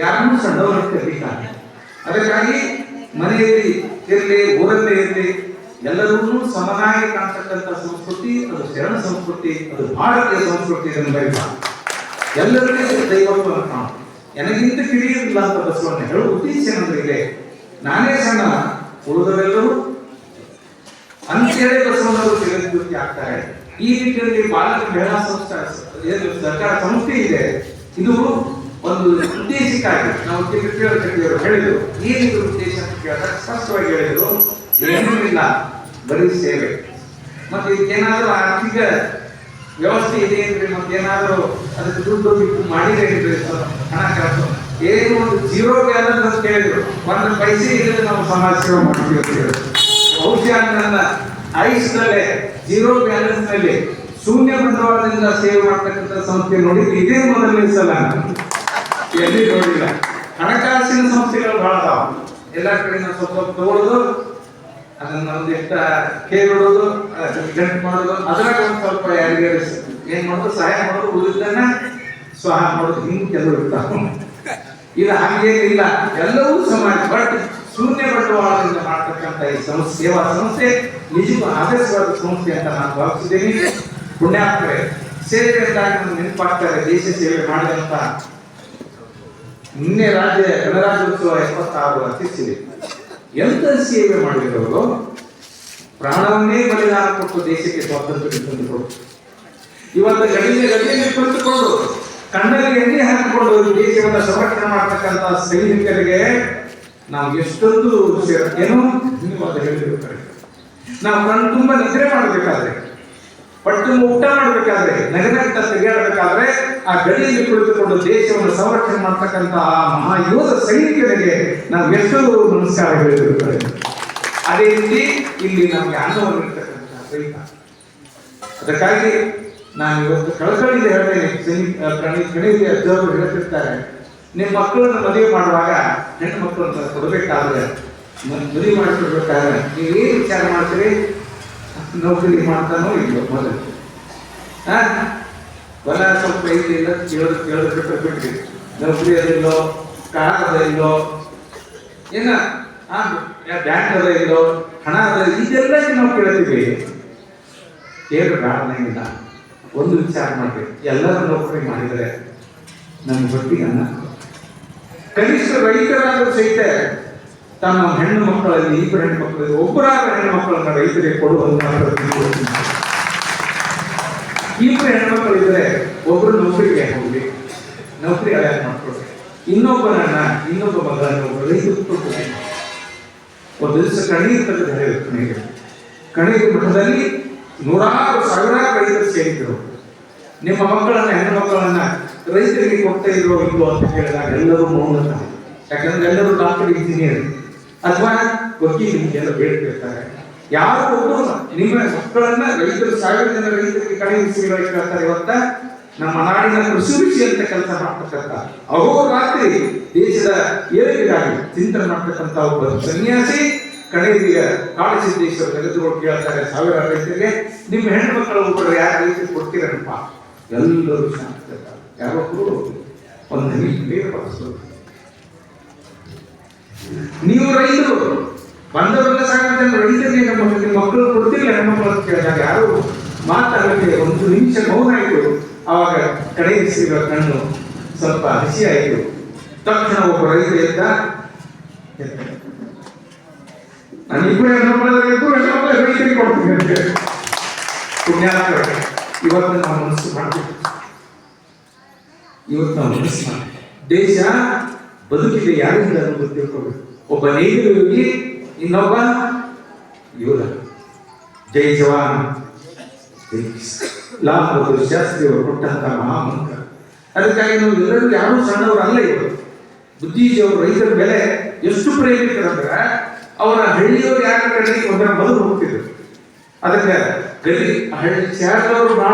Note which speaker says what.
Speaker 1: ಯಾರನ್ನೂ ಸಣ್ಣವರನ್ನು ಕರೀತಾರೆ. ಅದಕ್ಕಾಗಿ ಮನೆಯಲ್ಲಿ ಇರಲಿ, ಊರಲ್ಲೇ ಇರಲಿ, ಎಲ್ಲರೂ ಸಮನಾಗಿ ಕಾಣ್ತಕ್ಕಂಥ ಸಂಸ್ಕೃತಿ ಅದು ಶರಣ ಸಂಸ್ಕೃತಿ, ಅದು ಭಾರತೀಯ ಸಂಸ್ಕೃತಿ. ಎಲ್ಲರಿಗೂ ದೈವತ್ವವನ್ನು ಕಾಣು. ನನಗಿಂತ ಕಿರಿಯಿಲ್ಲ ಅಂತ ಬಸವಣ್ಣ ಹೇಳೋ ಉದ್ದೇಶ ಏನಂದ್ರೆ ಇದೆ, ನಾನೇ ಸಣ್ಣ, ಉಳಿದವರೆಲ್ಲರೂ ಅಂತೇಳಿ ಬಸವಣ್ಣವರು ಜಗದ್ಗುರುತಿ ಆಗ್ತಾರೆ. ಈ ರೀತಿಯಲ್ಲಿ ಬಾಲಕ ಮಹಿಳಾ ಸಂಸ್ಥೆ ಸರ್ಕಾರ ಸಂಸ್ಥೆ ಇದೆ. ಇದು ಒಂದು ಉದ್ದೇಶಕ್ಕಾಗಿ ನಾವು ಕೇಳಿದ್ರು ಹೇಳಿದ್ರು. ಈ ರೀತಿ ಉದ್ದೇಶ ಅಂತ ಕೇಳಿದಾಗ ಸ್ಪಷ್ಟವಾಗಿ ಹೇಳಿದ್ರು, ಏನೂ ಇಲ್ಲ, ಬರೀ ಸೇವೆ. ಮತ್ತೆ ಇದಕ್ಕೇನಾದ್ರೂ ಆರ್ಥಿಕ ವ್ಯವಸ್ಥೆ ಇದೆ ಅಂದ್ರೆ, ಮತ್ತೇನಾದ್ರೂ ಅದಕ್ಕೆ ದುಡ್ಡು ಬಿಟ್ಟು ಮಾಡಿದ್ರೆ ಹಣಕಾಸು ಏನು ಒಂದು ಜೀರೋ ಬ್ಯಾಲೆನ್ಸ್ ಅಂತ ಕೇಳಿದ್ರು. ಒಂದು ಪೈಸೆ ಇಲ್ಲದೆ ನಾವು ಸಮಾಜ ಸೇವೆ ಮಾಡ್ತೀವಿ ಅಂತ ಹೇಳಿದ್ರು. ಬಹುಶಃ ನನ್ನ ಆಯುಷ್ಯದಲ್ಲೇ ಜೀರೋ ಬ್ಯಾಲೆನ್ಸ್ ನಲ್ಲಿ ಶೂನ್ಯ ಬಂಡವಾಳದಿಂದ ಸೇವೆ ಮಾಡ್ತಕ್ಕಂಥ ಸಂಸ್ಥೆ ನೋಡಿದ್ರೆ ಇದೇ ಮೊದಲನೇ ಸಲ. ಎಲ್ಲಿ ನೋಡಿಲ್ಲ. ಹಣಕಾಸಿನ ಸಂಸ್ಥೆಗಳು ಬಹಳ ಅದಾವ. ಎಲ್ಲ ಕಡೆ ನಾವು ಸ್ವಲ್ಪ ತಗೊಳ್ಳೋದು, ಅದನ್ನ ಒಂದಿಷ್ಟ ಕೇಳೋದು, ಗಂಟು ಮಾಡೋದು, ಅದ್ರಾಗ ಒಂದು ಸ್ವಲ್ಪ ಯಾರಿಗೆ ಏನ್ ಮಾಡೋದು, ಸಹಾಯ ಮಾಡೋದು, ಉಳಿದನ್ನ ಸ್ವಹ ಮಾಡೋದು, ಹಿಂಗೆ ಕೆಲವು ಇರ್ತಾವ. ಇದು ಹಾಗೇನಿಲ್ಲ, ಎಲ್ಲವೂ ಸಮಾಜ. ಬಟ್ ಶೂನ್ಯ ಬಂಡವಾಳದಿಂದ ಮಾಡ್ತಕ್ಕಂಥ ಈ ಸೇವಾ ಸಂಸ್ಥೆ ನಿಜಕ್ಕೂ ಆದರ್ಶವಾದ ಸಂಸ್ಥೆ ಅಂತ ನಾನು ಭಾವಿಸಿದ್ದೇನೆ. ಪುಣ್ಯಾತ್ಮರೇ, ಸೇವೆ ಅಂದಾಗ ನಮ್ಗೆ ನೆನಪಾಗ್ತಾರೆ ದೇಶ ಸೇವೆ ಮಾಡಿದಂತ. ನಿನ್ನೆ ಗಣರಾಜ್ಯೋತ್ಸವ 76 ಅತಿಥಿಸಿದೆ. ಎಂತ ಸೇವೆ ಮಾಡಿದವರು, ಪ್ರಾಣವನ್ನೇ ಬಲಿದಾನ ಕೊಟ್ಟು ದೇಶಕ್ಕೆ ಸ್ವಾತಂತ್ರ್ಯ ತಂದುಕೊಡು. ಇವತ್ತು ಗಡಿಯಲ್ಲಿ ಕುಳಿತುಕೊಂಡು ಕಣ್ಣಲ್ಲಿ ಎಣ್ಣೆ ಹಾಕಿಕೊಂಡು ದೇಶವನ್ನು ಸಂರಕ್ಷಣೆ ಮಾಡ್ತಕ್ಕಂಥ ಸೈನಿಕರಿಗೆ ನಾವು ಎಷ್ಟೊಂದು ಏನೋ ಧನ್ಯವಾದ ಹೇಳಿರ್ತಾರೆ. ನಾವು ಕಣ್ಣು ತುಂಬ ನಿದ್ರೆ ಮಾಡಬೇಕಾದ್ರೆ, ಪಟ್ಟು ಊಟ ಮಾಡಬೇಕಾದ್ರೆ, ನಗನಗ್ತ ತೆಗೆಯಬೇಕಾದ್ರೆ ಆ ಗಡಿಯಲ್ಲಿ ಕುಳಿತುಕೊಂಡು ದೇಶವನ್ನು ಸಂರಕ್ಷಣೆ ಮಾಡ್ತಕ್ಕಂಥ ಆ ಮಹಾಯೋಧ ಸೈನಿಕರಿಗೆ ನಾವು ಎಷ್ಟು ನಮಸ್ಕಾರ ಹೇಳಿರ್ತಾರೆ. ಅದೇ ರೀತಿ ಇಲ್ಲಿ ನಮಗೆ ಅನ್ನವನ್ನು ಇರ್ತಕ್ಕಂಥ ಸೈನಿಕ. ಅದಕ್ಕಾಗಿ ನಾನು ಇವತ್ತು ಕಳಕಳಿಯಿಂದ ಹೇಳ್ತೇನೆ. ಗಣಿತ ಅಜ್ಜವರು ಹೇಳ್ತಿರ್ತಾರೆ, ನಿಮ್ಮ ಮಕ್ಕಳನ್ನು ಮದುವೆ ಮಾಡುವಾಗ ಹೆಣ್ಣು ಮಕ್ಕಳನ್ನು ಕೊಡಬೇಕಾದ್ರೆ, ಮದುವೆ ಮಾಡಿಕೊಡ್ಬೇಕಾದ್ರೆ ನೀವೇನು ವಿಚಾರ ಮಾಡ್ತೀರಿ? ನೌಕರಿ ಮಾಡ್ತಾನೋ ಇಲ್ಲೋ ಮೊದಲು, ಹೊಲ ಸ್ವಲ್ಪ ಇಲ್ಲ ಕೇಳೋದು ಬಿಟ್ರಿ, ನೌಕರಿ ಅದಿಲ್ಲೋ, ಕಾರ್ ಅದ ಇಲ್ಲೋ, ಏನ ಬ್ಯಾಂಕ್ ಅದ ಇಲ್ಲೋ, ಹಣ ಅದ, ಇದೆಲ್ಲ ನಾವು ಕೇಳ್ತೀವಿ. ಏನು ಕಾರಣವಿಲ್ಲ. ಒಂದು ವಿಚಾರ ಮಾಡ್ಬೇಕು, ಎಲ್ಲರೂ ನೌಕರಿ ಮಾಡಿದರೆ ನಮ್ಮ ಹೊಟ್ಟಿಗೆ ಅನ್ನ. ಕನಿಷ್ಠ ರೈತರಾದರೂ ಸಹಿತ ತಮ್ಮ ಹೆಣ್ಣು ಮಕ್ಕಳಲ್ಲಿ, ಇಬ್ಬರು ಹೆಣ್ಣು ಮಕ್ಕಳಲ್ಲಿ ಒಬ್ಬರಾದ ಹೆಣ್ಣು ಮಕ್ಕಳನ್ನ ರೈತರಿಗೆ ಕೊಡುವಂತ. ಇಬ್ಬರು ಹೆಣ್ಣು ಮಕ್ಕಳು ಇದ್ರೆ ಒಬ್ಬರು ನೌಕರಿಗೆ ಹೋಗಿ ನೌಕರಿ ಅಲರ್ಟ್ ಮಾಡ್ಕೊಡ್ರಿ, ಇನ್ನೊಬ್ಬ ಮಗಳನ್ನು ರೈತರು ಕೊಡ್ತಾರೆ. ಒಂದು ದಿವಸ ಕಣೀರು ತೆಗೆದು ಹೇಳಿದ್ರು. ಕಣೀರು ಮಠದಲ್ಲಿ ನೂರಾರು ಸಾವಿರಾರು ರೈತರು ಸೇರಿದ್ರು. ನಿಮ್ಮ ಮಕ್ಕಳನ್ನ, ಹೆಣ್ಣು ಮಕ್ಕಳನ್ನ ರೈತರಿಗೆ ಕೊಡ್ತಾ ಇರೋ ಇಲ್ವೋ ಅಂತ ಕೇಳಿದಾಗ ಎಲ್ಲರೂ ಮೌನ. ಯಾಕಂದ್ರೆ ಎಲ್ಲರೂ ಡಾಕ್ಟರ್, ಇಂಜಿನಿಯರ್ ಅಥವಾ ವಕೀಲರಿಗೆಲ್ಲ ಬೇಡ್ತಿರ್ತಾರೆ. ಯಾರು ಒಬ್ಬರು ನಿಮ್ಮ ಮಕ್ಕಳನ್ನ ರೈತರು, 1000 ಜನ ರೈತರಿಗೆ ಕಳುಹಿಸಿರ್ತಾರೆ. ಇವತ್ತ ನಮ್ಮ ನಾಡಿನ ಕೃಷಿ ವಿಷಯ ಅಂತ ಕೆಲಸ ಮಾಡ್ತಕ್ಕಂಥ, ಅಹೋರಾತ್ರಿ ದೇಶದ ಏಳಿಗೆಗಾಗಿ ಚಿಂತನೆ ಮಾಡ್ತಕ್ಕಂಥ ಒಬ್ಬ ಸನ್ಯಾಸಿ ಕಡೆಗೆ ಕಾಳಸಿದ್ದೇಶ್ವರ ತೆಗೆದುಕೊಂಡು ಕೇಳ್ತಾರೆ 1000 ರೈತರಿಗೆ, ನಿಮ್ಮ ಹೆಣ್ಣು ಮಕ್ಕಳು ಒಬ್ಬರು ಯಾರು ರೈತರಿಗೆ ಕೊಡ್ತೀರಪ್ಪ? ಎಲ್ಲರೂ ಯಾರೊಬ್ಬರು ಒಂದು ನೀರು ಬಳಸೋದು. ನೀವು ರೈತರು ಬಂದವರೆಲ್ಲ ಸಾಕಂತ ರೈತರಿಗೆ ನಿಮ್ಮ ಮಕ್ಕಳು ಕೊಡ್ತಿಲ್ಲ ಹೆಣ್ಮಕ್ಳು ಅಂತ ಕೇಳಿದಾಗ ಯಾರು ಮಾತಾಡಲಿಕ್ಕೆ ಒಂದು ನಿಮಿಷ ಮೌನ ಆಯಿತು. ಆವಾಗ ಕಡೆಯಿಸಿರುವ ಕಣ್ಣು ಸ್ವಲ್ಪ ಹಸಿ ಆಯಿತು. ತಕ್ಷಣ ಒಬ್ಬ ರೈತ ಎದ್ದ, ನಾನು ಇಬ್ಬರು ಹೆಣ್ಮಕ್ಳು ರೈತರಿಗೆ ಕೊಡ್ತೀನಿ ಅಂತ ಹೇಳಿ. ಪುಣ್ಯಾತ್ಮರ, ಇವತ್ತು ನಾವು ಮನಸ್ಸು ಮಾಡ್ತೀವಿ. ಇವತ್ತು ನಾವು ಮನಸ್ಸು ಮಾಡ್ತೀವಿ. ದೇಶ ಬದುಕಿಗೆ ಯಾರಿಂದ ಅನ್ನೋದು ತಿಳ್ಕೊಬೇಕು. ಒಬ್ಬ ನೇಗಿಲು ಯೋಗಿ, ಇನ್ನೊಬ್ಬ ಯೋಧ. ಜೈ ಜವಾನ್ ಲಾಲ್ ಬಹದ್ದೂರ್ ಶಾಸ್ತ್ರಿ ಅವರು ಕೊಟ್ಟಂತಹ ಮಹಾಮಂತ್ರ. ಅದಕ್ಕಾಗಿ ನಾವು ಎಲ್ಲರೂ ಯಾರೂ ಸಣ್ಣವರು ಇವರು. ಬುದ್ಧಿಜಿಯವರು ರೈತರ ಬೆಲೆ ಎಷ್ಟು ಪ್ರೇಮಿಕರಂದ್ರೆ, ಅವರ ಹಳ್ಳಿಯವರು ಯಾರ ಕಡೆ ಒಂದರ ಮೊದಲು ಹೋಗ್ತಿದ್ರು. ಅದಕ್ಕೆ ಗಡಿ ಹಳ್ಳಿ ಶಾಲೆಯವರು